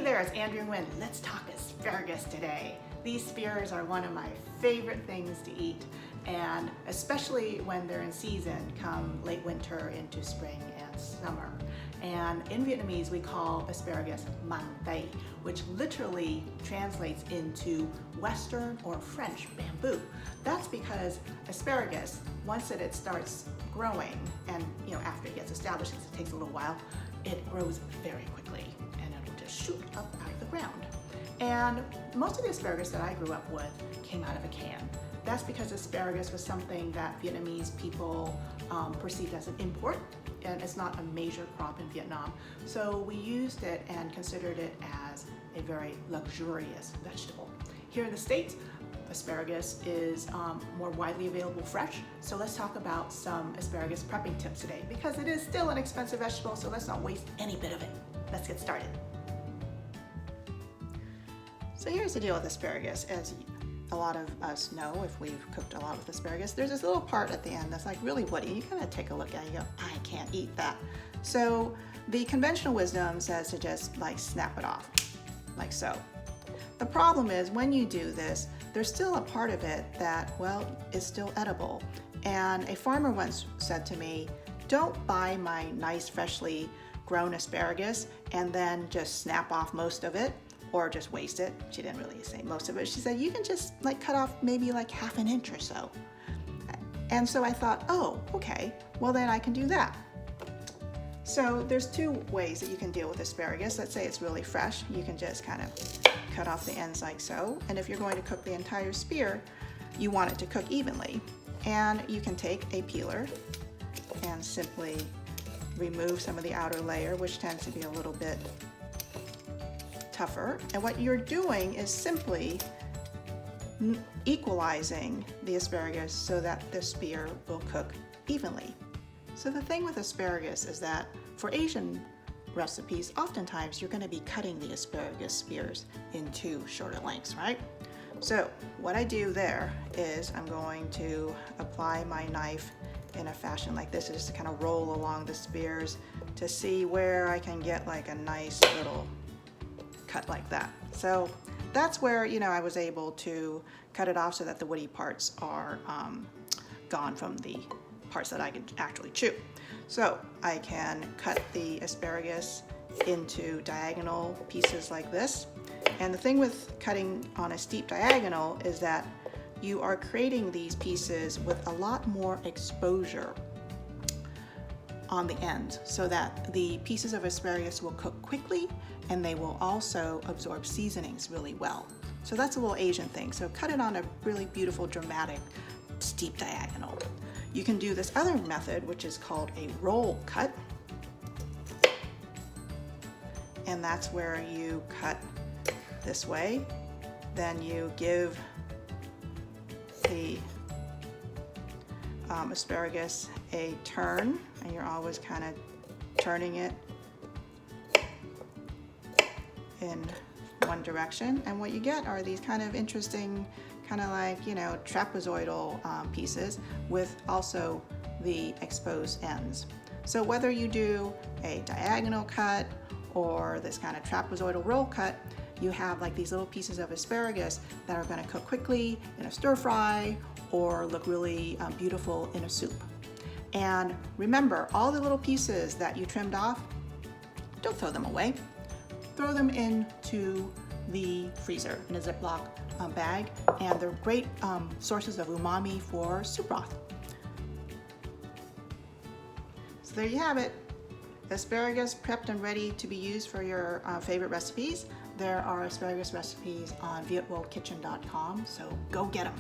there, it's Andrea and Wynn. Let's talk asparagus today. These spears are one of my favorite things to eat, and especially when they're in season, come late winter into spring and summer. And in Vietnamese, we call asparagus măng tây, which literally translates into Western or French bamboo. That's because asparagus, once it starts growing, and after it gets established, because it takes a little while, it grows very quickly, and it'll just shoot up out of the ground. And most of the asparagus that I grew up with came out of a can. That's because asparagus was something that Vietnamese people perceived as an import, and it's not a major crop in Vietnam. So we used it and considered it as a very luxurious vegetable. Here in the States, asparagus is more widely available fresh. So let's talk about some asparagus prepping tips today, because it is still an expensive vegetable, so let's not waste any bit of it. Let's get started. So here's the deal with asparagus. As a lot of us know, if we've cooked a lot with asparagus, there's this little part at the end that's like really woody. You kind of take a look at it and you go, I can't eat that. So the conventional wisdom says to just like snap it off, like so. The problem is when you do this, there's still a part of it that, well, is still edible. And a farmer once said to me, don't buy my nice freshly grown asparagus and then just snap off most of it, or just waste it. She didn't really say most of it. She said, you can just like cut off maybe like ½ an inch or so. And so I thought, oh, okay, well then I can do that. So there's two ways that you can deal with asparagus. Let's say it's really fresh. You can just kind of cut off the ends like so. And if you're going to cook the entire spear, you want it to cook evenly. And you can take a peeler and simply remove some of the outer layer, which tends to be a little bit tougher. And what you're doing is simply equalizing the asparagus so that the spear will cook evenly. So the thing with asparagus is that for Asian recipes, oftentimes you're going to be cutting the asparagus spears into shorter lengths, right? So what I do there is I'm going to apply my knife in a fashion like this, just to kind of roll along the spears to see where I can get like a nice little cut like that. So that's where I was able to cut it off so that the woody parts are gone from the parts that I can actually chew. So I can cut the asparagus into diagonal pieces like this. And the thing with cutting on a steep diagonal is that you are creating these pieces with a lot more exposure on the end, so that the pieces of asparagus will cook quickly and they will also absorb seasonings really well. So that's a little Asian thing. So cut it on a really beautiful, dramatic, steep diagonal. You can do this other method, which is called a roll cut. And that's where you cut this way. Then you give the asparagus a turn, and you're always kind of turning it in one direction, and what you get are these kind of interesting, kind of like trapezoidal pieces with also the exposed ends. So whether you do a diagonal cut or this kind of trapezoidal roll cut, you have like these little pieces of asparagus that are going to cook quickly in a stir fry or look really beautiful in a soup. And remember, all the little pieces that you trimmed off, don't throw them away. Throw them into the freezer in a Ziploc bag, and they're great sources of umami for soup broth. So there you have it. Asparagus prepped and ready to be used for your favorite recipes. There are asparagus recipes on vietworldkitchen.com, so go get them.